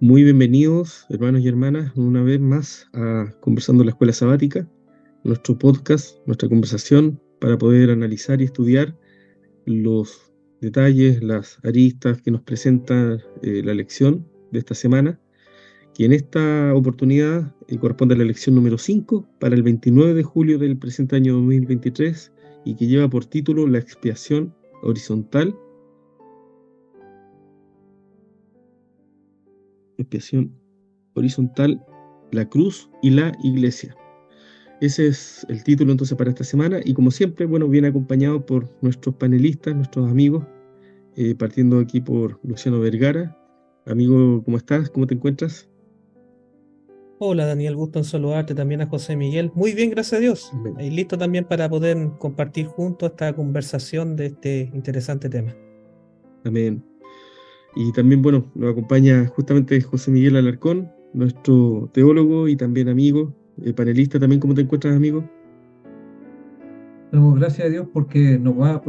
Muy bienvenidos, hermanos y hermanas, una vez más a Conversando en la Escuela Sabática, nuestro podcast, nuestra conversación para poder analizar y estudiar los detalles, las aristas que nos presenta la lección de esta semana, que en esta oportunidad corresponde a la lección número 5 para el 29 de julio del presente año 2023 y que lleva por título La expiación horizontal. Expiación horizontal, la cruz y la iglesia. Ese es el título entonces para esta semana y como siempre, bueno, viene acompañado por nuestros panelistas, nuestros amigos, partiendo aquí por Luciano Vergara. Amigo, ¿cómo estás? ¿Cómo te encuentras? Hola Daniel, gusto en saludarte también a José Miguel. Muy bien, gracias a Dios. Amén. Ahí listo también para poder compartir juntos esta conversación de este interesante tema. Amén. Y también, bueno, nos acompaña justamente José Miguel Alarcón, nuestro teólogo y también amigo, panelista también. ¿Cómo te encuentras, amigo? Damos gracias a Dios porque nos va a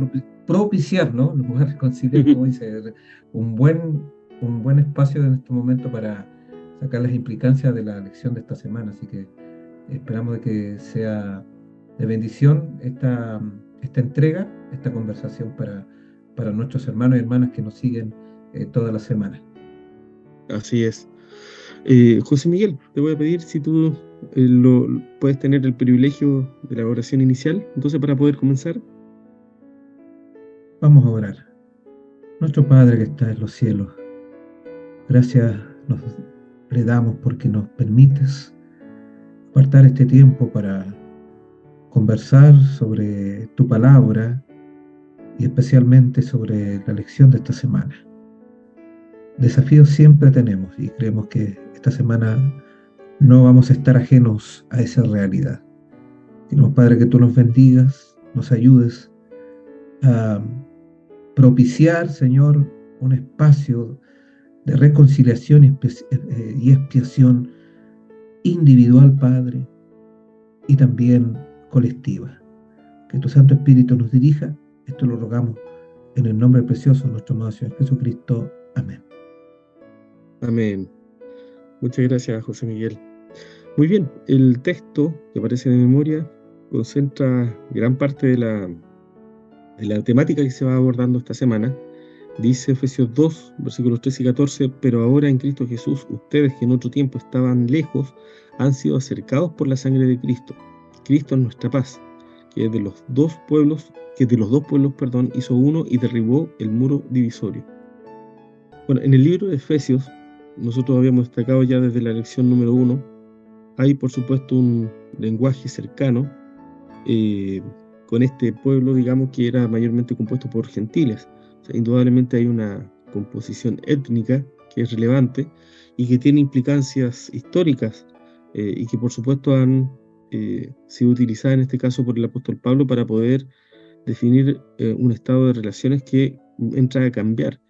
propiciar, ¿no? Nos va a reconciliar, como dice, un buen, un buen espacio en este momento para sacar las implicancias de la lección de esta semana. Así que esperamos de que sea de bendición esta entrega, esta conversación para nuestros hermanos y hermanas que nos siguen toda la semana. Así es. José Miguel, te voy a pedir si tú puedes tener el privilegio de la oración inicial, entonces para poder comenzar. Vamos a orar. Nuestro Padre que está en los cielos, gracias nos le damos porque nos permites apartar este tiempo para conversar sobre tu palabra y especialmente sobre la lección de esta semana. Desafíos siempre tenemos y creemos que esta semana no vamos a estar ajenos a esa realidad. Queremos, Padre, que tú nos bendigas, nos ayudes a propiciar, Señor, un espacio de reconciliación y expiación individual, Padre, y también colectiva. Que tu Santo Espíritu nos dirija. Esto lo rogamos en el nombre precioso de nuestro amado Señor Jesucristo. Amén. Amén. Muchas gracias, José Miguel. Muy bien, el texto que aparece en mi memoria concentra gran parte de la temática que se va abordando esta semana. Dice Efesios 2, versículos 13 y 14, pero ahora en Cristo Jesús, ustedes que en otro tiempo estaban lejos, han sido acercados por la sangre de Cristo. Cristo es nuestra paz, que de los dos pueblos, perdón, hizo uno y derribó el muro divisorio. Bueno, en el libro de Efesios, nosotros habíamos destacado ya desde la lección número 1, hay por supuesto un lenguaje cercano eh, con este pueblo, digamos, que era mayormente compuesto por gentiles. O sea, indudablemente hay una composición étnica que es relevante y que tiene implicancias históricas y que por supuesto han sido utilizadas en este caso por el apóstol Pablo para poder definir un estado de relaciones que entra a cambiar.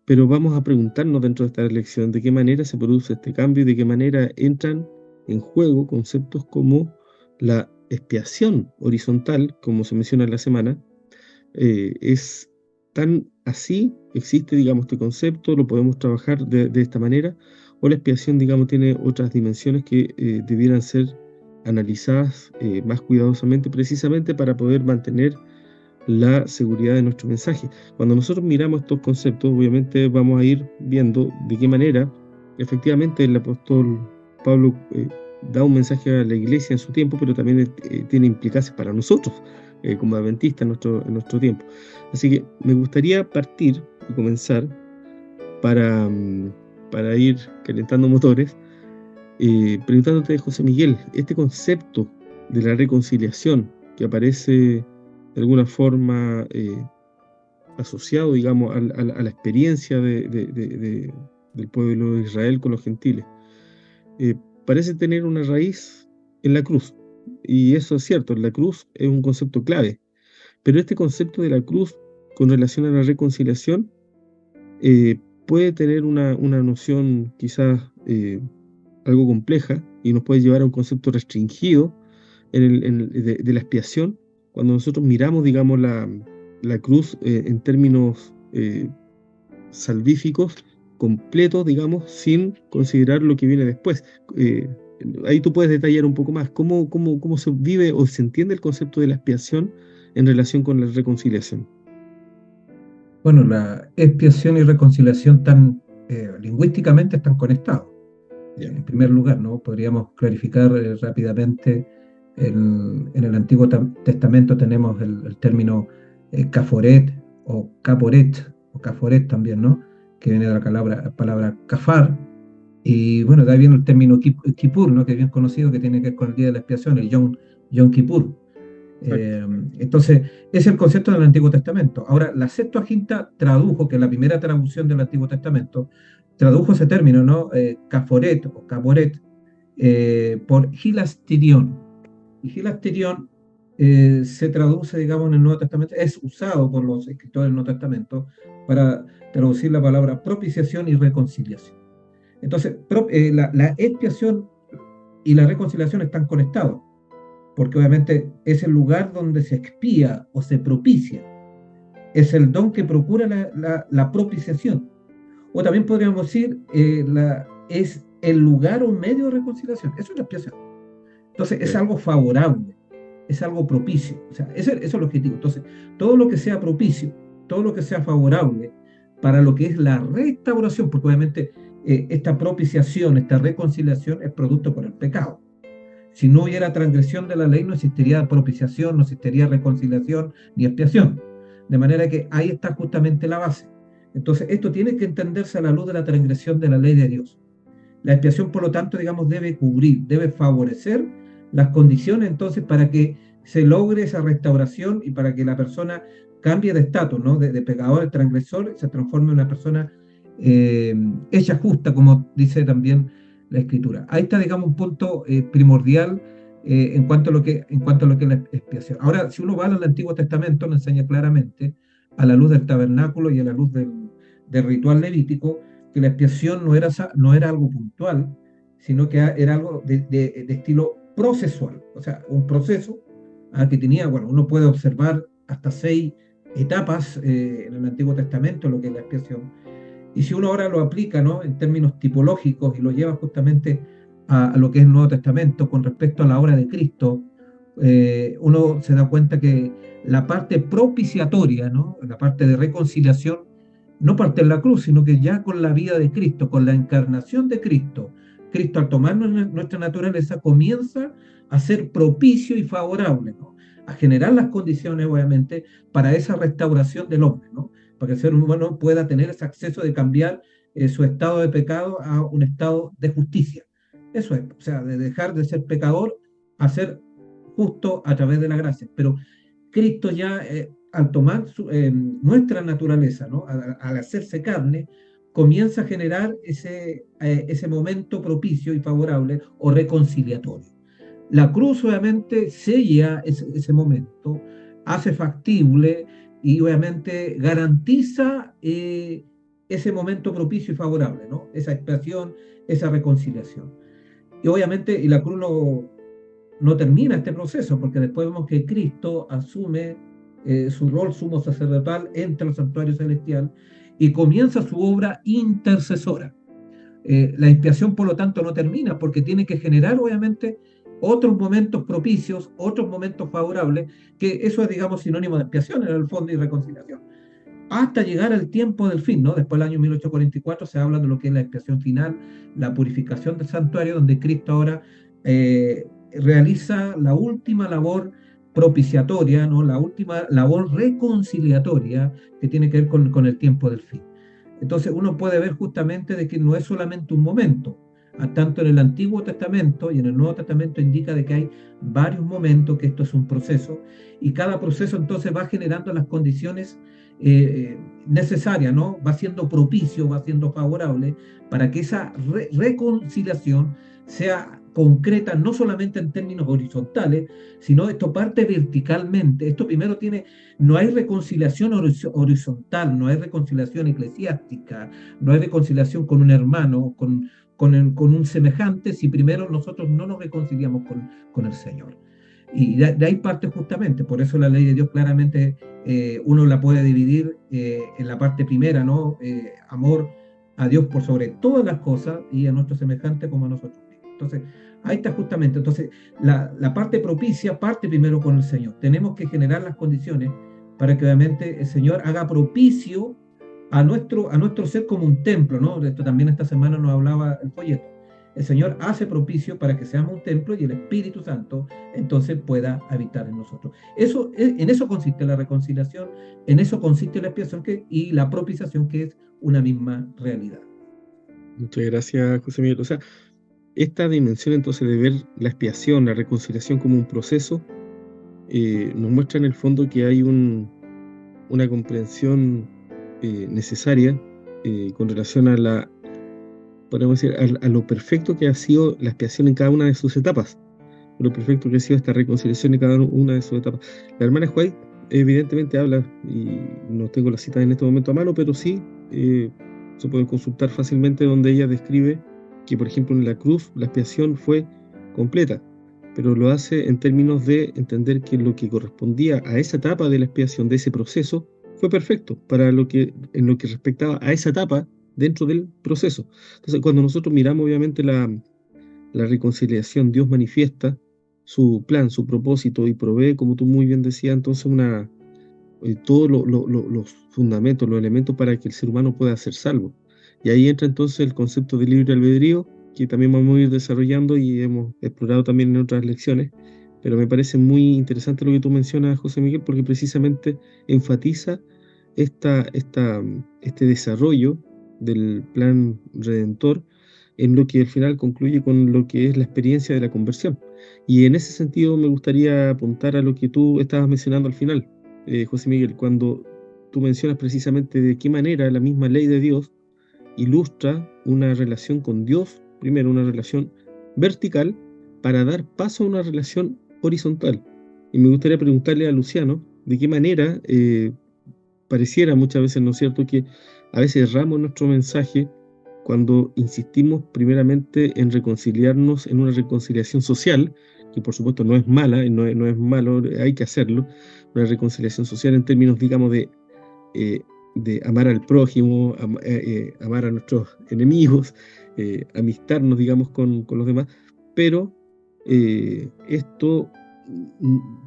Pero vamos a preguntarnos dentro de esta lección de qué manera se produce este cambio y de qué manera entran en juego conceptos como la expiación horizontal, como se menciona en la semana. Es tan así, existe, digamos, este concepto, lo podemos trabajar de esta manera, o la expiación, digamos, tiene otras dimensiones que debieran ser analizadas más cuidadosamente, precisamente para poder mantener la seguridad de nuestro mensaje. Cuando nosotros miramos estos conceptos, obviamente vamos a ir viendo de qué manera efectivamente el apóstol Pablo da un mensaje a la iglesia en su tiempo, pero también tiene implicancias para nosotros como adventistas en nuestro tiempo. Así que me gustaría partir y comenzar para, para ir calentando motores, preguntándote, José Miguel, este concepto de la reconciliación que aparece de alguna forma asociado, digamos, a la experiencia del pueblo de Israel con los gentiles. Eh, Parece tener una raíz en la cruz, y eso es cierto, la cruz es un concepto clave, pero este concepto de la cruz con relación a la reconciliación eh, puede tener una noción quizás algo compleja y nos puede llevar a un concepto restringido de la expiación, cuando nosotros miramos, digamos, la cruz en términos salvíficos completo, digamos, sin considerar lo que viene después. Ahí tú puedes detallar un poco más cómo se vive o se entiende el concepto de la expiación en relación con la reconciliación. Bueno, la expiación y reconciliación lingüísticamente están conectados. En primer lugar, ¿no? Podríamos clarificar rápidamente, en el Antiguo Testamento tenemos el término caforet o caforet también, ¿no? Que viene de la palabra kafar, y bueno, de ahí viene el término Kippur, ¿no? Que es bien conocido, que tiene que ver con el día de la expiación, el Yom Kippur. Entonces, es el concepto del Antiguo Testamento. Ahora, la Septuaginta tradujo, que es la primera traducción del Antiguo Testamento, tradujo ese término, ¿no? Caforet o caboret, por hilasterión. Y hilasterión se traduce, digamos, en el Nuevo Testamento, es usado por los escritores del Nuevo Testamento para traducir la palabra propiciación y reconciliación. Entonces, la expiación y la reconciliación están conectados, porque obviamente es el lugar donde se expía o se propicia, es el don que procura la propiciación. O también podríamos decir, es el lugar o medio de reconciliación. Eso es la expiación. Entonces, es algo favorable, es algo propicio. O sea, eso es el objetivo. Entonces, todo lo que sea propicio, todo lo que sea favorable para lo que es la restauración, porque obviamente esta propiciación, esta reconciliación es producto por el pecado. Si no hubiera transgresión de la ley, no existiría propiciación, no existiría reconciliación ni expiación. De manera que ahí está justamente la base. Entonces, esto tiene que entenderse a la luz de la transgresión de la ley de Dios. La expiación, por lo tanto, digamos, debe cubrir, debe favorecer las condiciones, entonces, para que se logre esa restauración y para que la persona cambie de estatus, ¿no? De pecador a transgresor, se transforme en una persona hecha justa, como dice también la Escritura. Ahí está, digamos, un punto primordial en cuanto a lo que es la expiación. Ahora, si uno va al Antiguo Testamento, nos enseña claramente, a la luz del tabernáculo y a la luz del ritual levítico, que la expiación no era algo puntual, sino que era algo de estilo procesual, o sea, un proceso que tenía, bueno, uno puede observar hasta 6 etapas en el Antiguo Testamento, lo que es la expiación. Y si uno ahora lo aplica, ¿no? En términos tipológicos y lo lleva justamente a lo que es el Nuevo Testamento con respecto a la obra de Cristo, uno se da cuenta que la parte propiciatoria, ¿no? La parte de reconciliación, no parte en la cruz, sino que ya con la vida de Cristo, con la encarnación de Cristo, Cristo al tomar nuestra naturaleza comienza a ser propicio y favorable, ¿no? A generar las condiciones, obviamente, para esa restauración del hombre, ¿no? Para que el ser humano pueda tener ese acceso de cambiar su estado de pecado a un estado de justicia. Eso es, o sea, de dejar de ser pecador a ser justo a través de la gracia. Pero Cristo ya, al tomar nuestra naturaleza, ¿no? Al hacerse carne, comienza a generar ese momento propicio y favorable o reconciliatorio. La cruz obviamente sella ese momento, hace factible y obviamente garantiza ese momento propicio y favorable, ¿no? Esa expiación, esa reconciliación. Y obviamente, y la cruz no termina este proceso, porque después vemos que Cristo asume su rol sumo sacerdotal, entra al santuario celestial y comienza su obra intercesora. La expiación, por lo tanto, no termina, porque tiene que generar, obviamente, otros momentos propicios, otros momentos favorables, que eso es, digamos, sinónimo de expiación en el fondo y reconciliación, hasta llegar al tiempo del fin, ¿no? Después del año 1844 se habla de lo que es la expiación final, la purificación del santuario, donde Cristo ahora realiza la última labor propiciatoria, ¿no? La última labor reconciliatoria que tiene que ver con el tiempo del fin. Entonces uno puede ver justamente de que no es solamente un momento, tanto en el Antiguo Testamento y en el Nuevo Testamento indica de que hay varios momentos, que esto es un proceso, y cada proceso entonces va generando las condiciones necesarias, ¿no? Va siendo propicio, va siendo favorable para que esa reconciliación sea concreta, no solamente en términos horizontales, sino esto parte verticalmente. Esto primero no hay reconciliación horizontal, no hay reconciliación eclesiástica, no hay reconciliación con un hermano, con un semejante, si primero nosotros no nos reconciliamos con el Señor. Y de ahí parte justamente, por eso la ley de Dios claramente uno la puede dividir en la parte primera, ¿no? Amor a Dios por sobre todas las cosas y a nuestro semejante como a nosotros mismos. Entonces, ahí está justamente. Entonces, la parte propicia parte primero con el Señor. Tenemos que generar las condiciones para que obviamente el Señor haga propicio a nuestro ser como un templo, ¿no? De esto también esta semana nos hablaba el folleto. El Señor hace propicio para que seamos un templo y el Espíritu Santo entonces pueda habitar en nosotros. En eso consiste la reconciliación, en eso consiste la expiación y la propiciación, que es una misma realidad. Muchas gracias, José Miguel. O sea, esta dimensión entonces de ver la expiación, la reconciliación como un proceso, nos muestra en el fondo que hay una comprensión necesaria con relación a podemos decir, a lo perfecto que ha sido la expiación en cada una de sus etapas, lo perfecto que ha sido esta reconciliación en cada una de sus etapas. La hermana White evidentemente habla, y no tengo la cita en este momento a mano, pero sí se puede consultar fácilmente, donde ella describe que, por ejemplo, en la cruz la expiación fue completa, pero lo hace en términos de entender que lo que correspondía a esa etapa de la expiación, de ese proceso, fue perfecto en lo que respectaba a esa etapa dentro del proceso. Entonces, cuando nosotros miramos obviamente la reconciliación, Dios manifiesta su plan, su propósito y provee, como tú muy bien decías, entonces todos los fundamentos, los elementos para que el ser humano pueda ser salvo. Y ahí entra entonces el concepto de libre albedrío, que también vamos a ir desarrollando y hemos explorado también en otras lecciones, pero me parece muy interesante lo que tú mencionas, José Miguel, porque precisamente enfatiza este desarrollo del plan redentor en lo que al final concluye con lo que es la experiencia de la conversión. Y en ese sentido me gustaría apuntar a lo que tú estabas mencionando al final, José Miguel, cuando tú mencionas precisamente de qué manera la misma ley de Dios ilustra una relación con Dios, primero una relación vertical, para dar paso a una relación horizontal. Y me gustaría preguntarle a Luciano de qué manera pareciera muchas veces, ¿no es cierto?, que a veces erramos nuestro mensaje cuando insistimos primeramente en reconciliarnos en una reconciliación social, que por supuesto no es mala, no es malo, hay que hacerlo, una reconciliación social en términos, digamos, de amar al prójimo, amar a nuestros enemigos, amistarnos, digamos, con los demás, pero esto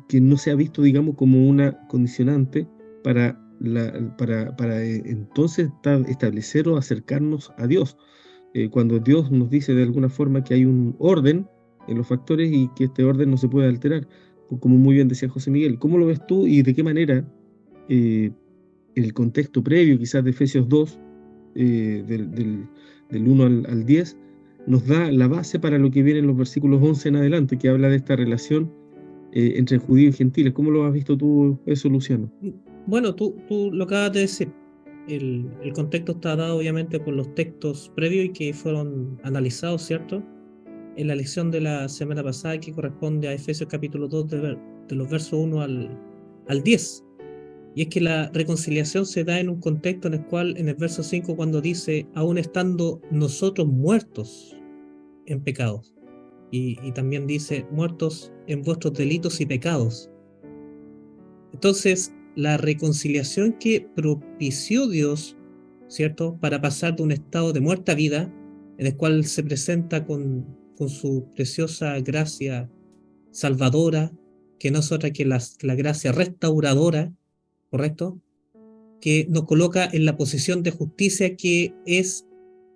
que no se ha visto, digamos, como una condicionante para entonces establecer o acercarnos a Dios. Cuando Dios nos dice de alguna forma que hay un orden en los factores y que este orden no se puede alterar, como muy bien decía José Miguel. ¿Cómo lo ves tú y de qué manera en el contexto previo quizás de Efesios 2, del 1 al 10, nos da la base para lo que viene en los versículos 11 en adelante, que habla de esta relación entre judíos y gentiles? ¿Cómo lo has visto tú eso, Luciano? Bueno, tú lo acabas de decir. El contexto está dado obviamente por los textos previos y que fueron analizados, ¿cierto?, en la lección de la semana pasada, que corresponde a Efesios capítulo 2 de los versos 1 al 10. Y es que la reconciliación se da en un contexto en el cual, en el verso 5, cuando dice, aún estando nosotros muertos en pecados, y también dice, muertos en vuestros delitos y pecados. Entonces, la reconciliación que propició Dios, ¿cierto?, para pasar de un estado de muerte a vida, en el cual se presenta con su preciosa gracia salvadora, que no es otra que la gracia restauradora, ¿correcto?, que nos coloca en la posición de justicia que es,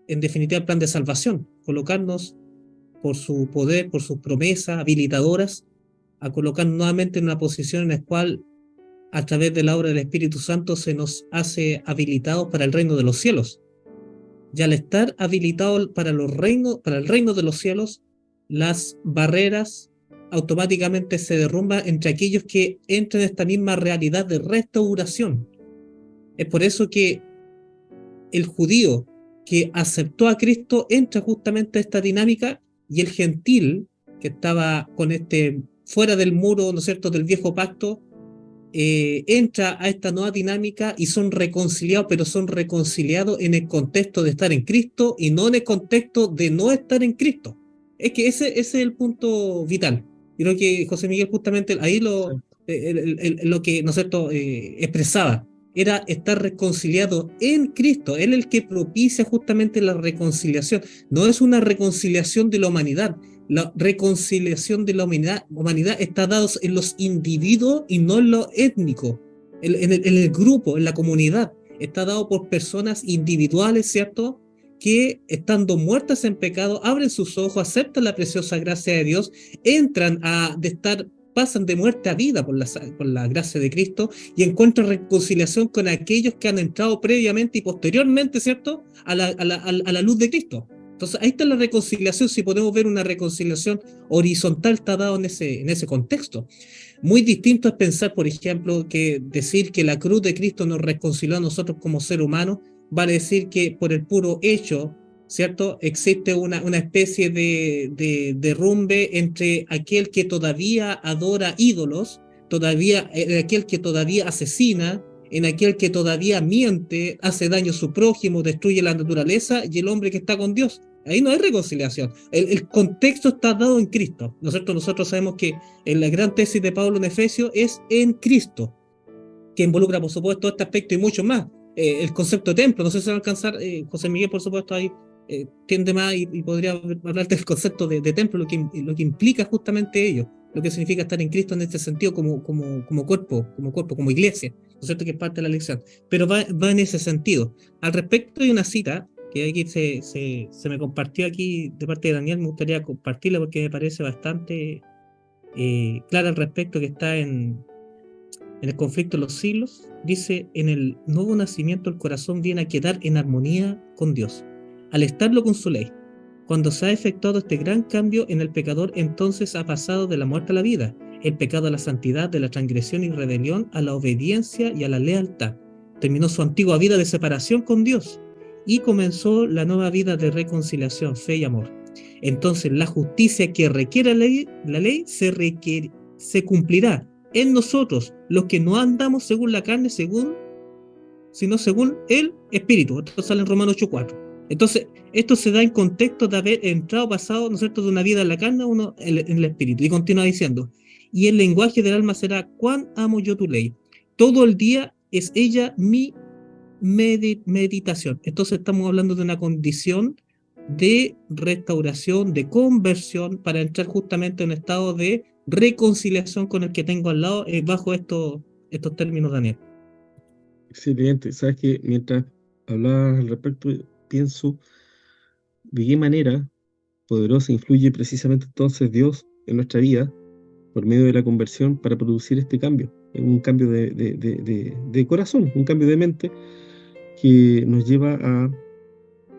en definitiva, el plan de salvación, colocarnos por su poder, por sus promesas habilitadoras, a colocarnos nuevamente en una posición en la cual, a través de la obra del Espíritu Santo, se nos hace habilitados para el reino de los cielos. Y al estar habilitados para el reino de los cielos, las barreras automáticamente se derrumban entre aquellos que entran en esta misma realidad de restauración. Es por eso que el judío que aceptó a Cristo entra justamente a esta dinámica, y el gentil que estaba con fuera del muro, ¿no es cierto?, del viejo pacto, entra a esta nueva dinámica y son reconciliados, pero son reconciliados en el contexto de estar en Cristo y no en el contexto de no estar en Cristo. Es que ese es el punto vital. Y lo que José Miguel justamente ahí lo que, ¿no es cierto?, expresaba. era estar reconciliado en Cristo. Él es el que propicia justamente la reconciliación. No es una reconciliación de la humanidad. La reconciliación de la humanidad está dada en los individuos y no en lo étnico, en el grupo, en la comunidad. Está dado por personas individuales, ¿cierto?, que estando muertas en pecado, abren sus ojos, aceptan la preciosa gracia de Dios, entran pasan de muerte a vida por la gracia de Cristo y encuentran reconciliación con aquellos que han entrado previamente y posteriormente, ¿cierto?, a la luz de Cristo. Entonces ahí está la reconciliación. Si podemos ver una reconciliación horizontal, está dado en ese contexto. Muy distinto es pensar, por ejemplo, que decir que la cruz de Cristo nos reconcilió a nosotros como ser humano, vale decir que por el puro hecho, ¿cierto?, existe una especie de derrumbe entre aquel que todavía adora ídolos, aquel que todavía asesina, en aquel que todavía miente, hace daño a su prójimo, destruye la naturaleza, y el hombre que está con Dios. Ahí no hay reconciliación. El contexto está dado en Cristo, ¿no es cierto? Nosotros sabemos que en la gran tesis de Pablo en Efesios es en Cristo, que involucra, por supuesto, este aspecto y mucho más. El concepto de templo, no sé si va a alcanzar, José Miguel, por supuesto, ahí tiende más y podría hablarte del concepto de templo, lo que implica justamente ello, lo que significa estar en Cristo en este sentido como cuerpo, como iglesia, ¿no es cierto?, que es parte de la lección, pero va en ese sentido. Al respecto hay una cita que aquí se me compartió aquí de parte de Daniel, me gustaría compartirla porque me parece bastante clara al respecto, que está en el conflicto de los siglos. Dice: en el nuevo nacimiento el corazón viene a quedar en armonía con Dios, al estarlo con su ley. Cuando se ha efectuado este gran cambio en el pecador, entonces ha pasado de la muerte a la vida, el pecado a la santidad, de la transgresión y rebelión a la obediencia y a la lealtad. Terminó su antigua vida de separación con Dios y comenzó la nueva vida de reconciliación, fe y amor. Entonces la justicia que requiere la ley se cumplirá en nosotros, los que no andamos según la carne, sino según el Espíritu. Esto sale en Romanos 8:4. Entonces, esto se da en contexto de haber entrado, pasado, ¿no es cierto?, de una vida en la carne a uno en el Espíritu. Y continúa diciendo: y el lenguaje del alma será: cuán amo yo tu ley. Todo el día es ella mi meditación. Entonces estamos hablando de una condición de restauración, de conversión, para entrar justamente en un estado de reconciliación con el que tengo al lado, bajo estos términos, Daniel. Excelente. Sabes que mientras hablabas al respecto, pienso de qué manera poderosa influye precisamente entonces Dios en nuestra vida por medio de la conversión para producir este cambio, un cambio de corazón, un cambio de mente que nos lleva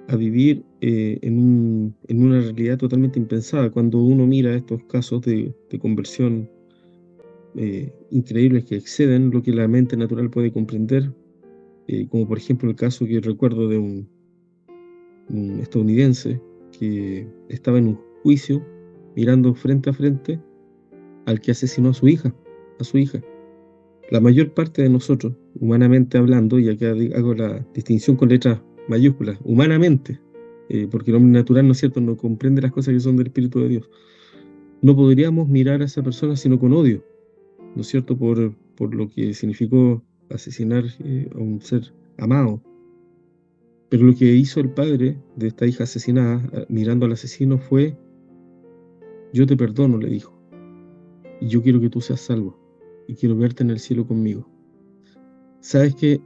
a vivir en una realidad totalmente impensada. Cuando uno mira estos casos de conversión increíbles que exceden lo que la mente natural puede comprender, como por ejemplo el caso que recuerdo de un estadounidense que estaba en un juicio mirando frente a frente al que asesinó a su hija. La mayor parte de nosotros, humanamente hablando, y acá hago la distinción con letras mayúsculas, humanamente, porque el hombre natural, ¿no es cierto?, no comprende las cosas que son del Espíritu de Dios. No podríamos mirar a esa persona sino con odio, ¿no es cierto?, por lo que significó asesinar a un ser amado. Pero lo que hizo el padre de esta hija asesinada, mirando al asesino, fue: yo te perdono, le dijo, y yo quiero que tú seas salvo, y quiero verte en el cielo conmigo. ¿Sabes qué,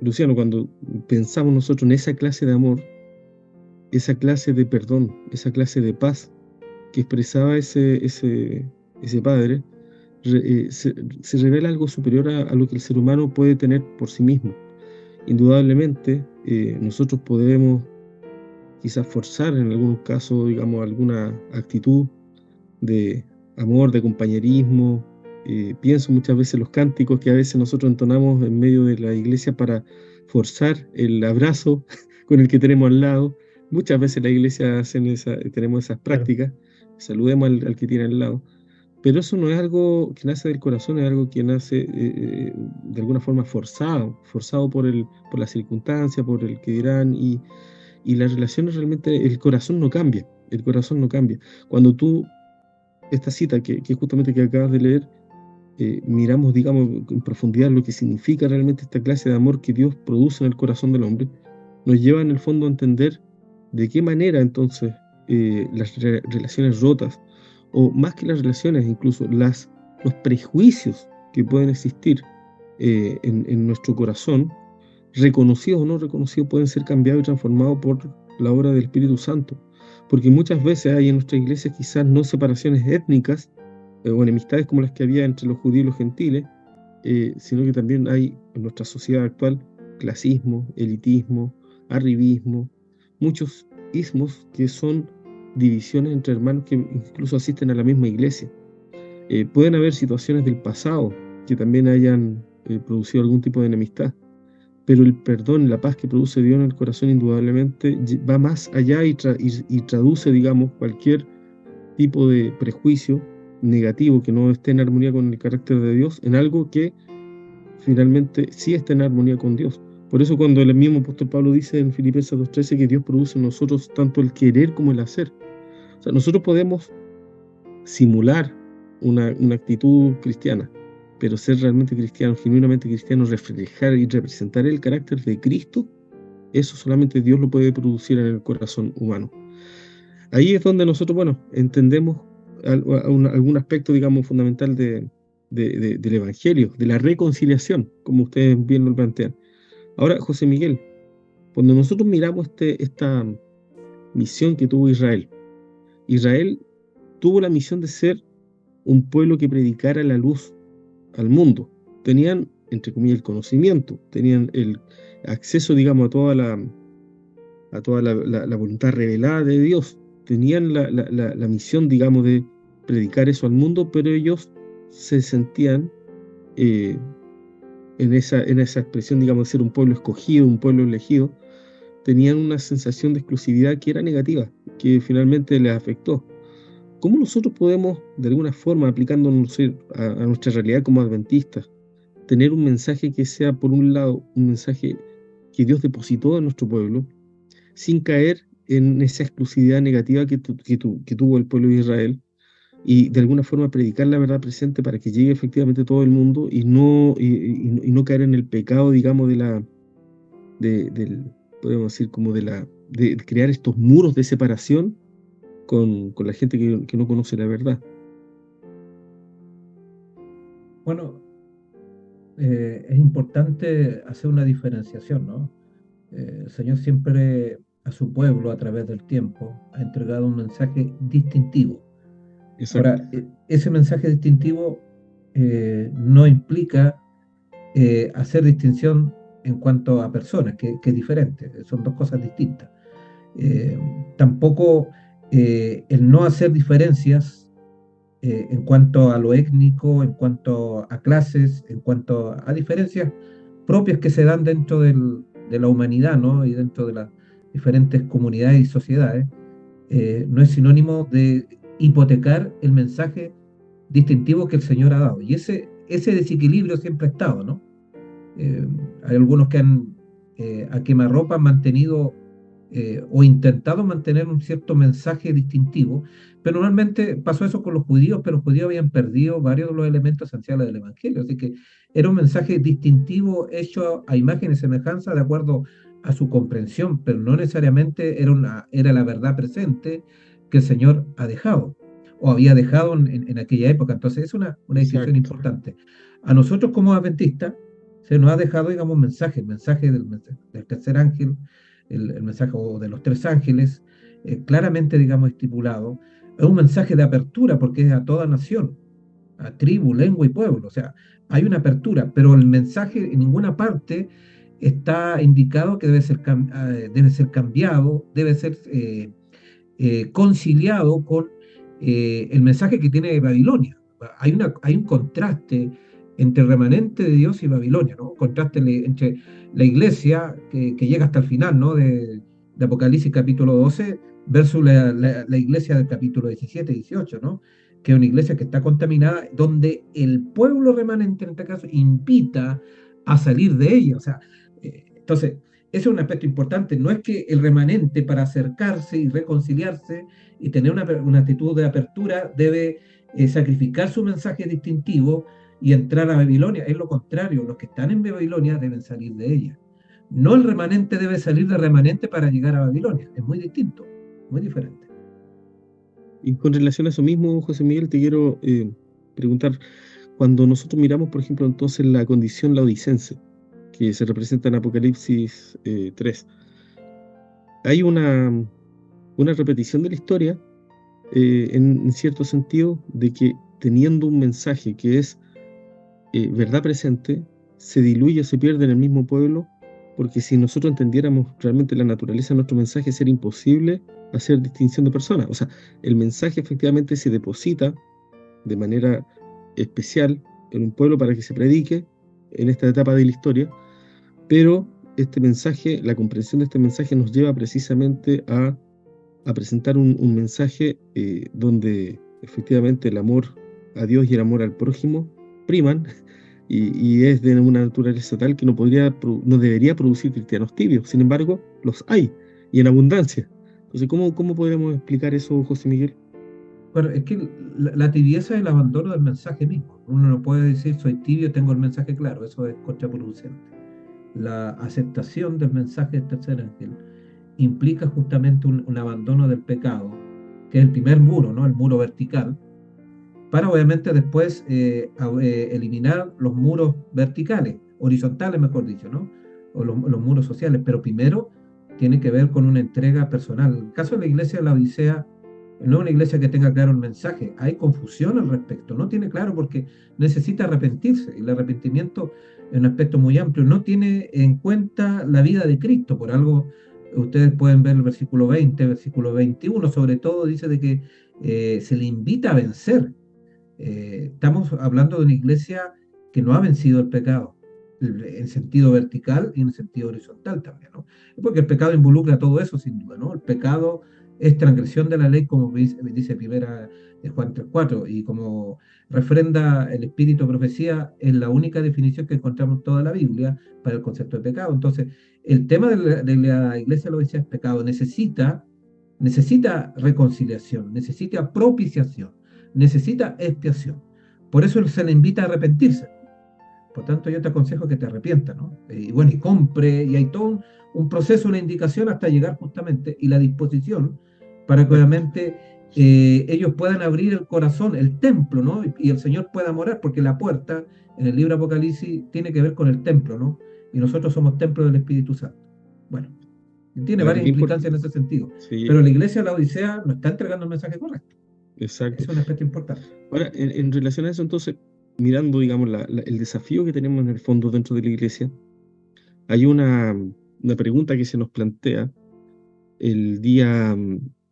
Luciano? Cuando pensamos nosotros en esa clase de amor, esa clase de perdón, esa clase de paz que expresaba ese padre, se revela algo superior a lo que el ser humano puede tener por sí mismo. Indudablemente, nosotros podemos quizás forzar en algunos casos, digamos, alguna actitud de amor, de compañerismo. Pienso muchas veces en los cánticos que a veces nosotros entonamos en medio de la iglesia para forzar el abrazo con el que tenemos al lado. Muchas veces la iglesia tenemos esas prácticas, saludemos al que tiene al lado. Pero eso no es algo que nace del corazón, es algo que nace de alguna forma forzado por la circunstancia, por el que dirán, y las relaciones realmente, el corazón no cambia. Cuando tú, esta cita que justamente que acabas de leer, miramos, digamos, en profundidad lo que significa realmente esta clase de amor que Dios produce en el corazón del hombre, nos lleva en el fondo a entender de qué manera entonces las relaciones rotas, o más que las relaciones, incluso los prejuicios que pueden existir en nuestro corazón, reconocidos o no reconocidos, pueden ser cambiados y transformados por la obra del Espíritu Santo. Porque muchas veces hay en nuestra iglesia quizás no separaciones étnicas o enemistades como las que había entre los judíos y los gentiles, sino que también hay en nuestra sociedad actual clasismo, elitismo, arribismo, muchos ismos que son divisiones entre hermanos que incluso asisten a la misma iglesia. Pueden haber situaciones del pasado que también hayan producido algún tipo de enemistad, pero el perdón, la paz que produce Dios en el corazón indudablemente va más allá y traduce, digamos, cualquier tipo de prejuicio negativo que no esté en armonía con el carácter de Dios en algo que finalmente sí está en armonía con Dios. Por eso cuando el mismo apóstol Pablo dice en Filipenses 2:13 que Dios produce en nosotros tanto el querer como el hacer. O sea, nosotros podemos simular una actitud cristiana, pero ser realmente cristiano, genuinamente cristiano, reflejar y representar el carácter de Cristo, eso solamente Dios lo puede producir en el corazón humano. Ahí es donde nosotros, bueno, entendemos algún aspecto, digamos, fundamental del Evangelio, de la reconciliación, como ustedes bien lo plantean. Ahora, José Miguel, cuando nosotros miramos esta misión que tuvo Israel tuvo la misión de ser un pueblo que predicara la luz al mundo. Tenían, entre comillas, el conocimiento, tenían el acceso, digamos, a toda la voluntad revelada de Dios. Tenían la misión, digamos, de predicar eso al mundo, pero ellos se sentían en esa expresión, digamos, de ser un pueblo escogido, un pueblo elegido, tenían una sensación de exclusividad que era negativa, que finalmente les afectó. ¿Cómo nosotros podemos, de alguna forma, aplicándonos a nuestra realidad como adventistas, tener un mensaje que sea, por un lado, un mensaje que Dios depositó en nuestro pueblo, sin caer en esa exclusividad negativa que tuvo el pueblo de Israel, y de alguna forma predicar la verdad presente para que llegue efectivamente todo el mundo y no caer en el pecado, digamos, podemos decir, como de crear estos muros de separación con la gente que no conoce la verdad? Bueno, es importante hacer una diferenciación, ¿no? El Señor siempre a su pueblo a través del tiempo ha entregado un mensaje distintivo. Exacto. Ahora, ese mensaje distintivo no implica hacer distinción en cuanto a personas, que es diferente, son dos cosas distintas. Tampoco el no hacer diferencias en cuanto a lo étnico, en cuanto a clases, en cuanto a diferencias propias que se dan dentro de la humanidad, ¿no? Y dentro de las diferentes comunidades y sociedades, no es sinónimo de hipotecar el mensaje distintivo que el Señor ha dado. Y ese desequilibrio siempre ha estado, ¿no? Hay algunos que han a quemarropa mantenido o intentado mantener un cierto mensaje distintivo, pero normalmente pasó eso con los judíos, pero los judíos habían perdido varios de los elementos esenciales del Evangelio, así que era un mensaje distintivo hecho a imagen y semejanza de acuerdo a su comprensión, pero no necesariamente era la verdad presente que el Señor ha dejado o había dejado en aquella época. Entonces es una distinción importante. A nosotros como adventistas se nos ha dejado, digamos, un mensaje, el mensaje del tercer ángel, el mensaje de los tres ángeles, claramente, digamos, estipulado. Es un mensaje de apertura porque es a toda nación, a tribu, lengua y pueblo. O sea, hay una apertura, pero el mensaje en ninguna parte está indicado que debe ser cambiado, debe ser conciliado con el mensaje que tiene Babilonia. Hay un contraste entre el remanente de Dios y Babilonia, ¿no? Contraste entre la iglesia que llega hasta el final, ¿no? de Apocalipsis capítulo 12 versus la iglesia del capítulo 17 y 18, ¿no? Que es una iglesia que está contaminada, donde el pueblo remanente, en este caso, invita a salir de ella. O sea, entonces, ese es un aspecto importante. No es que el remanente, para acercarse y reconciliarse y tener una actitud de apertura, debe sacrificar su mensaje distintivo y entrar a Babilonia. Es lo contrario, los que están en Babilonia deben salir de ella. No el remanente debe salir del remanente para llegar a Babilonia. Es muy distinto, muy diferente. Y con relación a eso mismo, José Miguel, te quiero preguntar, cuando nosotros miramos, por ejemplo, entonces la condición laodicense, que se representa en Apocalipsis 3, hay una repetición de la historia, en cierto sentido, de que teniendo un mensaje que es verdad presente, se diluye, se pierde en el mismo pueblo, porque si nosotros entendiéramos realmente la naturaleza de nuestro mensaje, sería imposible hacer distinción de personas. O sea, el mensaje efectivamente se deposita de manera especial en un pueblo para que se predique en esta etapa de la historia, pero este mensaje, la comprensión de este mensaje nos lleva precisamente a presentar un mensaje donde efectivamente el amor a Dios y el amor al prójimo priman, y es de una naturaleza tal que no debería producir cristianos tibios. Sin embargo, los hay, y en abundancia. Entonces, ¿cómo podemos explicar eso, José Miguel? Bueno, es que la tibieza es el abandono del mensaje mismo. Uno no puede decir soy tibio, tengo el mensaje claro, eso es contraproducente. La aceptación del mensaje del tercer ángel implica justamente un abandono del pecado, que es el primer muro, ¿no? El muro vertical, para obviamente después eliminar los muros verticales, horizontales mejor dicho, ¿no? O los muros sociales, pero primero tiene que ver con una entrega personal. En el caso de la iglesia de la Odisea, no es una iglesia que tenga claro el mensaje, hay confusión al respecto, no tiene claro porque necesita arrepentirse, y el arrepentimiento es un aspecto muy amplio, no tiene en cuenta la vida de Cristo, por algo ustedes pueden ver el versículo 20, versículo 21, sobre todo dice de que se le invita a vencer. Estamos hablando de una iglesia que no ha vencido el pecado, en sentido vertical y en sentido horizontal también, ¿no? Porque el pecado involucra todo eso, sin duda, ¿no? El pecado es transgresión de la ley, como dice primera de Juan 3:4, y como refrenda el espíritu de profecía, es la única definición que encontramos en toda la Biblia para el concepto de pecado. Entonces, el tema de la iglesia lo decía es pecado, necesita reconciliación, necesita propiciación, necesita expiación. Por eso se le invita a arrepentirse. Por tanto, yo te aconsejo que te arrepientas, ¿no? Y bueno, y compre, y hay todo un proceso, una indicación hasta llegar justamente, y la disposición para que obviamente ellos puedan abrir el corazón, el templo, ¿no? Y el Señor pueda morar, porque la puerta en el libro Apocalipsis tiene que ver con el templo, ¿no? Y nosotros somos templo del Espíritu Santo. Bueno, tiene Ahora, varias implicancias en ese sentido. Sí, Pero la iglesia de la Odisea no está entregando el mensaje correcto. exacto. Es un aspecto importante. Ahora, en relación a eso, entonces, mirando, digamos, el desafío que tenemos en el fondo dentro de la iglesia, hay una pregunta que se nos plantea el día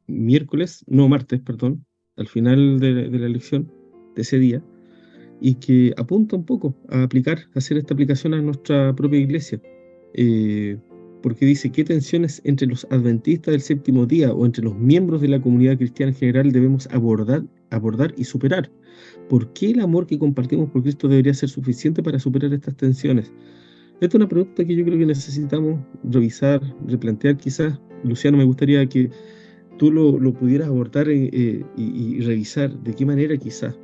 martes, perdón, al final de la lección de ese día, y que apunta un poco a hacer esta aplicación a nuestra propia iglesia. Porque dice, ¿qué tensiones entre los adventistas del séptimo día o entre los miembros de la comunidad cristiana en general debemos abordar y superar? ¿Por qué el amor que compartimos por Cristo debería ser suficiente para superar estas tensiones? Esta es una pregunta que yo creo que necesitamos revisar, replantear quizás. Luciano, me gustaría que tú lo pudieras abordar y revisar de qué manera quizás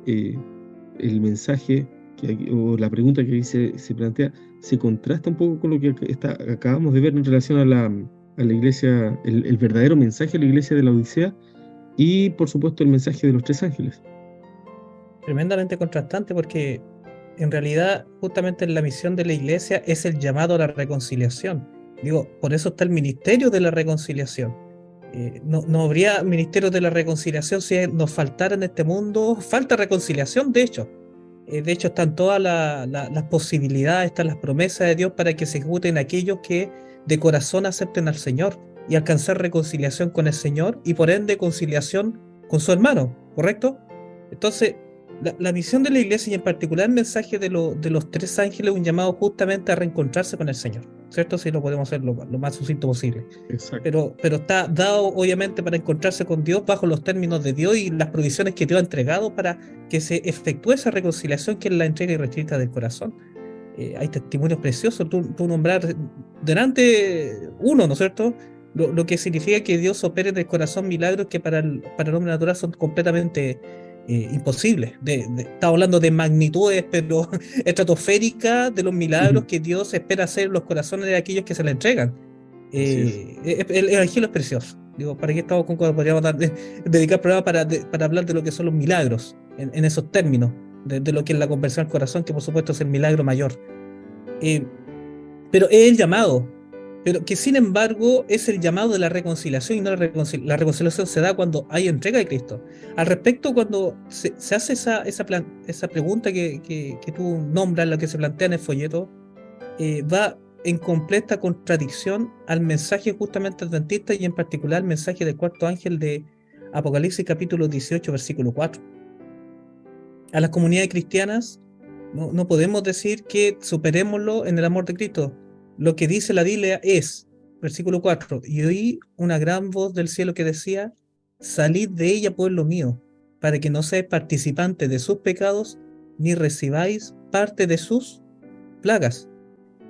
el mensaje o la pregunta que ahí se plantea se contrasta un poco con lo que acabamos de ver en relación a la iglesia, el verdadero mensaje de la iglesia de la Odisea, y por supuesto el mensaje de los tres ángeles. Tremendamente contrastante, porque en realidad justamente la misión de la iglesia es el llamado a la reconciliación. Digo, por eso está el ministerio de la reconciliación. No habría ministerio de la reconciliación si nos faltara en este mundo. Falta reconciliación, de hecho. De hecho, están todas las posibilidades, están las promesas de Dios para que se ejecuten aquellos que de corazón acepten al Señor y alcanzar reconciliación con el Señor y por ende conciliación con su hermano, ¿correcto? Entonces, la misión de la iglesia y en particular el mensaje de los tres ángeles es un llamado justamente a reencontrarse con el Señor, ¿cierto? Si lo podemos hacer lo más sucinto posible. Exacto. Pero está dado obviamente para encontrarse con Dios bajo los términos de Dios y las provisiones que Dios ha entregado para que se efectúe esa reconciliación que es la entrega y retrita del corazón. Hay testimonios preciosos, tú nombrar delante uno, ¿no es cierto? Lo que significa que Dios opere en el corazón milagros que para el hombre natural son completamente imposibles. Estamos hablando de magnitudes, pero estratosféricas, de los milagros que Dios espera hacer en los corazones de aquellos que se le entregan. El Evangelio es precioso. Digo, ¿para qué estamos con cosas? Podríamos dedicar programa para hablar de lo que son los milagros, en esos términos, de lo que es la conversión al corazón, que por supuesto es el milagro mayor. Pero es el llamado, pero que sin embargo es el llamado de la reconciliación, y no la reconciliación se da cuando hay entrega de Cristo. Al respecto, cuando se hace esa pregunta que tú nombras, la que se plantea en el folleto, va en completa contradicción al mensaje justamente adventista, y en particular el mensaje del cuarto ángel de Apocalipsis capítulo 18, versículo 4. A las comunidades cristianas no podemos decir que superémoslo en el amor de Cristo. Lo que dice la Biblia es, versículo 4, y oí una gran voz del cielo que decía: salid de ella, pueblo mío, para que no seáis participantes de sus pecados, ni recibáis parte de sus plagas.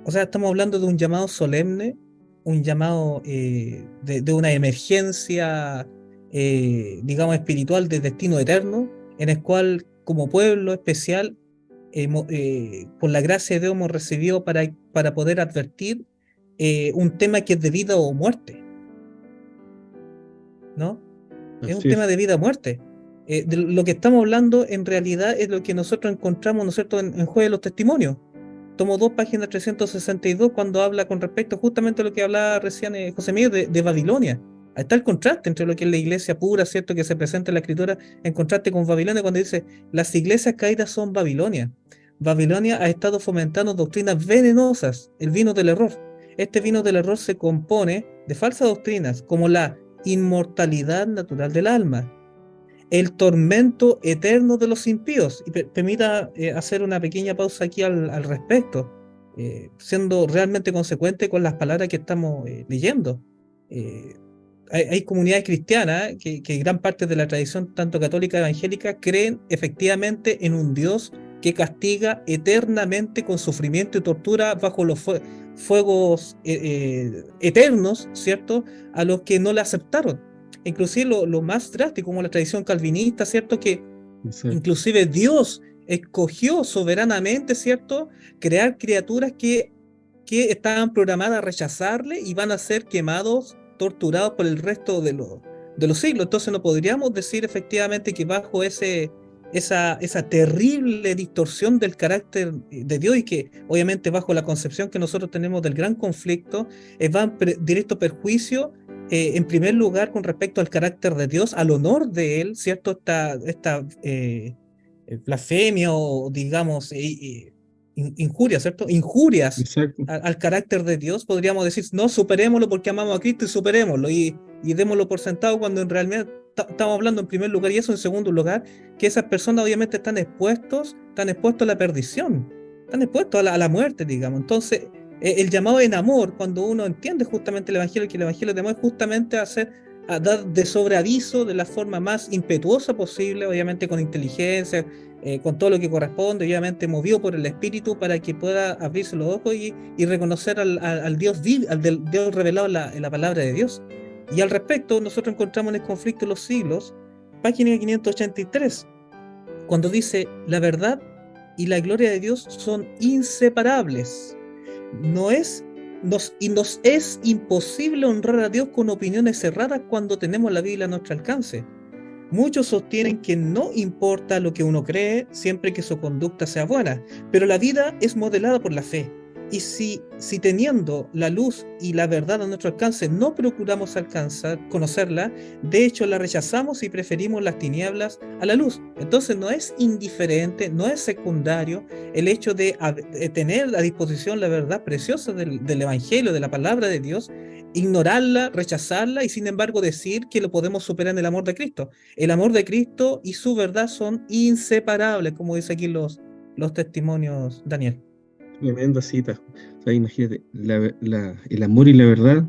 O sea, estamos hablando de un llamado solemne, un llamado de una emergencia, digamos, espiritual de destino eterno, en el cual, como pueblo especial, por la gracia de Dios hemos recibido para poder advertir un tema que es de vida o muerte, ¿no? Es un tema de vida o muerte. De lo que estamos hablando en realidad es lo que nosotros encontramos, ¿no es cierto?, en Jueves de los Testimonios. Tomo 2, página 362, cuando habla con respecto justamente a lo que hablaba recién José Miguel de Babilonia. Ahí está el contraste entre lo que es la iglesia pura, ¿cierto?, que se presenta en la Escritura, en contraste con Babilonia, cuando dice: las iglesias caídas son Babilonia. Babilonia ha estado fomentando doctrinas venenosas, el vino del error. Este vino del error se compone de falsas doctrinas, como la inmortalidad natural del alma, el tormento eterno de los impíos. Y permita hacer una pequeña pausa aquí al respecto, siendo realmente consecuente con las palabras que estamos leyendo. Hay comunidades cristianas que gran parte de la tradición, tanto católica como evangélica, creen efectivamente en un Dios que castiga eternamente con sufrimiento y tortura bajo los fuegos eternos, ¿cierto?, a los que no le aceptaron. Inclusive lo más drástico, como la tradición calvinista, ¿cierto?, que inclusive Dios escogió soberanamente, ¿cierto?, crear criaturas que estaban programadas a rechazarle y van a ser quemados, torturados por el resto de los siglos. Entonces no podríamos decir efectivamente que bajo esa terrible distorsión del carácter de Dios, y que obviamente bajo la concepción que nosotros tenemos del gran conflicto, va en directo perjuicio, en primer lugar, con respecto al carácter de Dios, al honor de Él, ¿cierto? Esta blasfemia, o digamos injurias, ¿cierto? Injurias al carácter de Dios. Podríamos decir: no, superémoslo porque amamos a Cristo, y superémoslo y démoslo por sentado, cuando en realidad estamos hablando en primer lugar, y eso en segundo lugar, que esas personas obviamente están expuestos a la perdición, están expuestos a la muerte, digamos. Entonces, el llamado en amor, cuando uno entiende justamente el Evangelio, que el Evangelio de amor es justamente a dar de sobreaviso de la forma más impetuosa posible, obviamente con inteligencia, con todo lo que corresponde, obviamente movido por el Espíritu, para que pueda abrirse los ojos y reconocer al Dios vivo, al Dios revelado en la palabra de Dios. Y al respecto, nosotros encontramos en el conflicto de los siglos, página 583, cuando dice: la verdad y la gloria de Dios son inseparables. Nos es imposible honrar a Dios con opiniones cerradas cuando tenemos la Biblia a nuestro alcance. Muchos sostienen que no importa lo que uno cree, siempre que su conducta sea buena, pero la vida es modelada por la fe. Y si teniendo la luz y la verdad a nuestro alcance no procuramos conocerla, de hecho la rechazamos y preferimos las tinieblas a la luz. Entonces no es indiferente, no es secundario el hecho de tener a disposición la verdad preciosa del Evangelio, de la palabra de Dios, ignorarla, rechazarla, y sin embargo decir que lo podemos superar en el amor de Cristo. El amor de Cristo y su verdad son inseparables, como dice aquí los testimonios, Daniel. Tremenda cita. O sea, imagínate, el amor y la verdad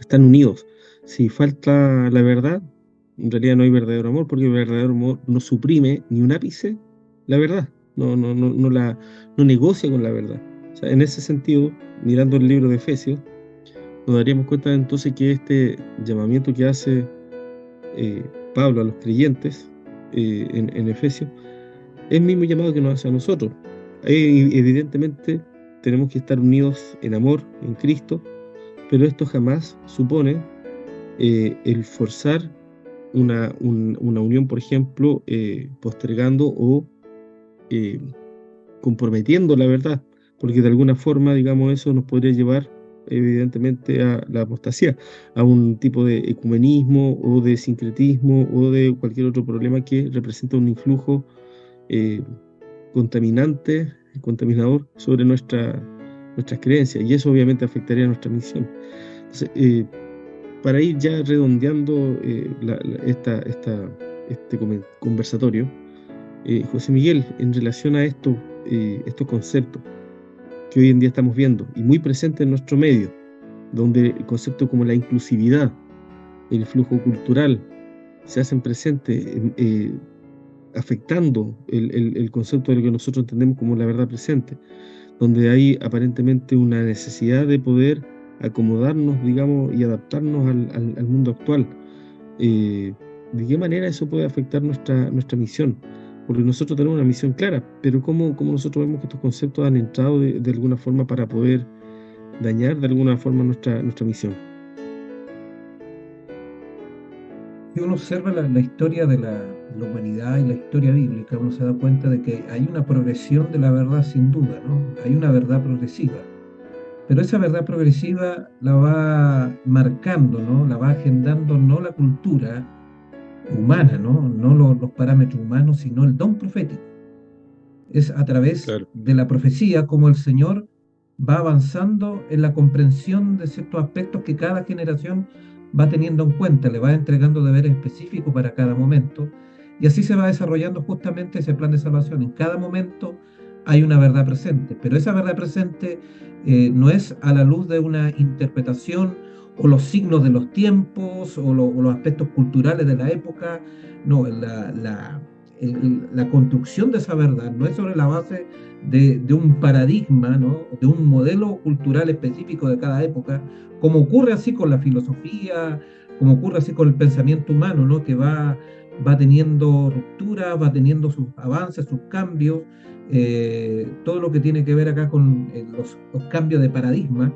están unidos. Si falta la verdad, en realidad no hay verdadero amor, porque el verdadero amor no suprime ni un ápice la verdad, no negocia con la verdad. O sea, en ese sentido, mirando el libro de Efesios, nos daríamos cuenta entonces que este llamamiento que hace Pablo a los creyentes en Efesios, es el mismo llamado que nos hace a nosotros. Evidentemente tenemos que estar unidos en amor, en Cristo, pero esto jamás supone el forzar una unión, por ejemplo, postergando o comprometiendo la verdad, porque de alguna forma, digamos, eso nos podría llevar evidentemente a la apostasía, a un tipo de ecumenismo o de sincretismo o de cualquier otro problema que representa un influjo contaminador sobre nuestras creencias, y eso obviamente afectaría a nuestra misión. Entonces, para ir ya redondeando este conversatorio, José Miguel, en relación a estos conceptos que hoy en día estamos viendo y muy presentes en nuestro medio, donde conceptos como la inclusividad, el flujo cultural, se hacen presentes, afectando el concepto de lo que nosotros entendemos como la verdad presente, donde hay aparentemente una necesidad de poder acomodarnos, digamos, y adaptarnos al mundo actual. ¿De qué manera eso puede afectar nuestra misión? Porque nosotros tenemos una misión clara, pero ¿cómo nosotros vemos que estos conceptos han entrado de alguna forma para poder dañar de alguna forma nuestra misión? Si uno observa la historia de la humanidad y la historia bíblica, uno se da cuenta de que hay una progresión de la verdad sin duda, ¿no? Hay una verdad progresiva. Pero esa verdad progresiva la va marcando, ¿no? La va agendando no la cultura humana, ¿no? No los parámetros humanos, sino el don profético. Es a través de la profecía como el Señor va avanzando en la comprensión de ciertos aspectos que cada generación va teniendo en cuenta, le va entregando deberes específicos para cada momento, y así se va desarrollando justamente ese plan de salvación. En cada momento hay una verdad presente, pero esa verdad presente no es a la luz de una interpretación o los signos de los tiempos o los aspectos culturales de la época. No, la construcción de esa verdad no es sobre la base de un paradigma, ¿no? De un modelo cultural específico de cada época, como ocurre así con la filosofía, como ocurre así con el pensamiento humano, ¿no? Que va teniendo rupturas, va teniendo sus avances, sus cambios, todo lo que tiene que ver acá con los cambios de paradigma,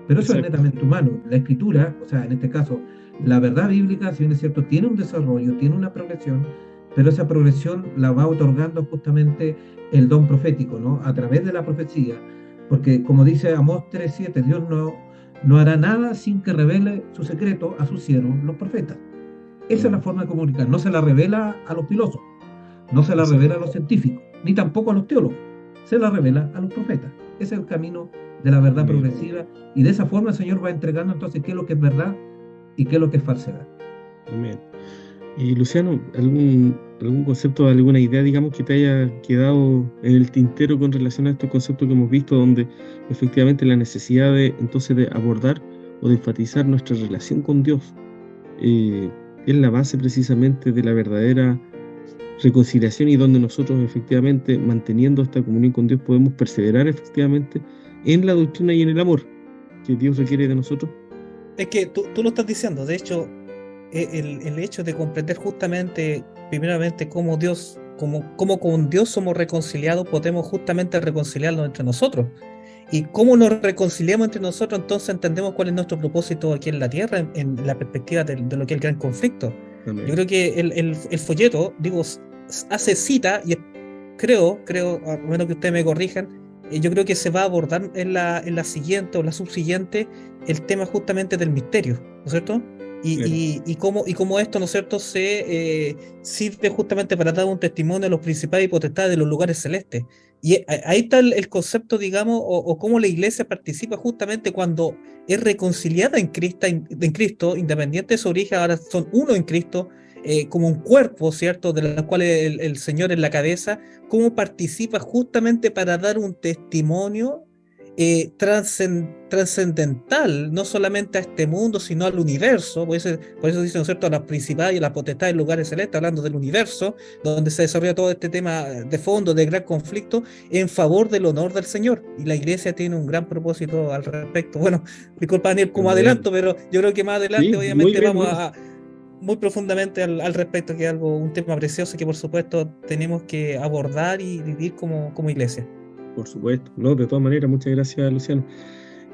pero eso es netamente humano. La escritura, o sea, en este caso, la verdad bíblica, si bien es cierto, tiene un desarrollo, tiene una progresión, pero esa progresión la va otorgando justamente el don profético, ¿no? A través de la profecía, porque como dice Amós 3:7, Dios no hará nada sin que revele su secreto a sus siervos, los profetas. Esa es la forma de comunicar. No se la revela a los filósofos, no se la revela a los científicos, ni tampoco a los teólogos. Se la revela a los profetas. Ese es el camino de la verdad progresiva, y de esa forma el Señor va entregando entonces qué es lo que es verdad y qué es lo que es falsedad. Amén. Y Luciano, ¿algún concepto, alguna idea, digamos, que te haya quedado en el tintero con relación a estos conceptos que hemos visto, donde efectivamente la necesidad entonces de abordar o de enfatizar nuestra relación con Dios es la base precisamente de la verdadera reconciliación, y donde nosotros efectivamente, manteniendo esta comunión con Dios, podemos perseverar efectivamente en la doctrina y en el amor que Dios requiere de nosotros? Es que tú lo estás diciendo. De hecho, el hecho de comprender justamente, primeramente, cómo con Dios somos reconciliados, podemos justamente reconciliarnos entre nosotros. Y cómo nos reconciliamos entre nosotros, entonces entendemos cuál es nuestro propósito aquí en la tierra, en la perspectiva de lo que es el gran conflicto. Amén. Yo creo que el folleto, digo, hace cita, y creo, a menos que ustedes me corrijan, yo creo que se va a abordar en la siguiente o la subsiguiente el tema justamente del misterio, ¿no es cierto? Y cómo esto, ¿no es cierto?, se sirve justamente para dar un testimonio a los principados y potestades de los lugares celestes. Y ahí está el concepto, digamos, o cómo la iglesia participa justamente cuando es reconciliada en Cristo, independiente de su origen, ahora son uno en Cristo, como un cuerpo, ¿cierto?, de la cual el Señor es la cabeza. Cómo participa justamente para dar un testimonio trascendental, no solamente a este mundo, sino al universo. Por eso dicen, ¿no es cierto?, a las principales y a las potestades de lugares celestes, hablando del universo, donde se desarrolla todo este tema de fondo, de gran conflicto, en favor del honor del Señor. Y la iglesia tiene un gran propósito al respecto. Bueno, disculpa, Daniel, como adelanto, pero yo creo que más adelante, sí, obviamente, vamos a muy profundamente al respecto, que es un tema precioso que por supuesto tenemos que abordar y vivir como iglesia. Por supuesto, no, de todas maneras, muchas gracias, Luciano.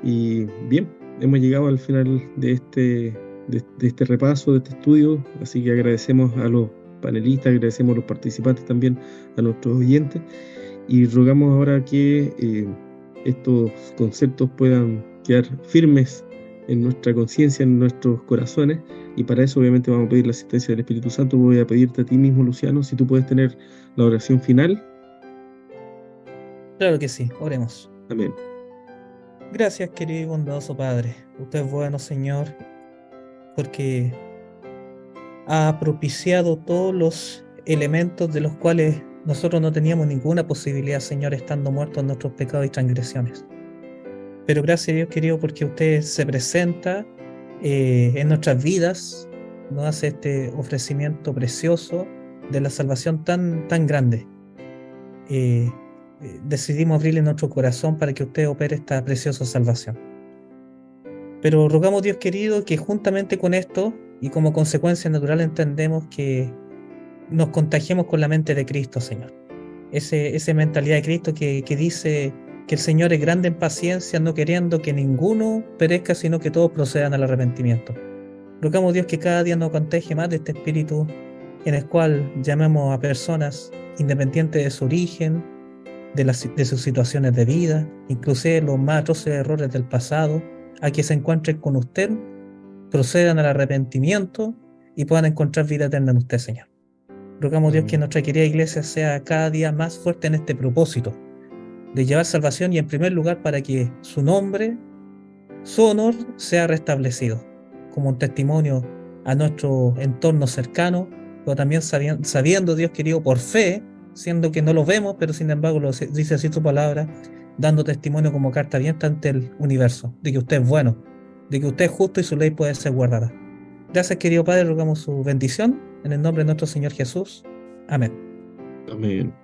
Y bien, hemos llegado al final de este repaso, de este estudio, así que agradecemos a los panelistas, agradecemos a los participantes también, a nuestros oyentes, y rogamos ahora que estos conceptos puedan quedar firmes en nuestra conciencia, en nuestros corazones, y para eso obviamente vamos a pedir la asistencia del Espíritu Santo. Voy a pedirte a ti mismo, Luciano, si tú puedes tener la oración final. Claro que sí, oremos. Amén. Gracias, querido y bondadoso Padre. Usted es bueno, Señor, porque ha propiciado todos los elementos de los cuales nosotros no teníamos ninguna posibilidad, Señor, estando muertos en nuestros pecados y transgresiones. Pero gracias a Dios, querido, porque usted se presenta en nuestras vidas, nos hace este ofrecimiento precioso de la salvación tan grande. Decidimos abrirle nuestro corazón para que usted opere esta preciosa salvación. Pero rogamos, Dios querido, que juntamente con esto y como consecuencia natural entendemos que nos contagiemos con la mente de Cristo, Señor. Esa mentalidad de Cristo que dice que el Señor es grande en paciencia, no queriendo que ninguno perezca, sino que todos procedan al arrepentimiento. Rogamos, Dios, que cada día nos contagie más de este espíritu en el cual llamemos a personas independientes de su origen, de sus situaciones de vida, inclusive los más atroces errores del pasado, a que se encuentren con usted, procedan al arrepentimiento y puedan encontrar vida eterna en usted, Señor. Rogamos, Dios, que nuestra querida iglesia sea cada día más fuerte en este propósito de llevar salvación, y en primer lugar para que su nombre, su honor sea restablecido como un testimonio a nuestro entorno cercano, pero también sabiendo, Dios querido, por fe, siendo que no lo vemos, pero sin embargo lo dice así tu palabra, dando testimonio como carta abierta ante el universo, de que usted es bueno, de que usted es justo y su ley puede ser guardada. Gracias, querido Padre, rogamos su bendición en el nombre de nuestro Señor Jesús. Amén. Amén.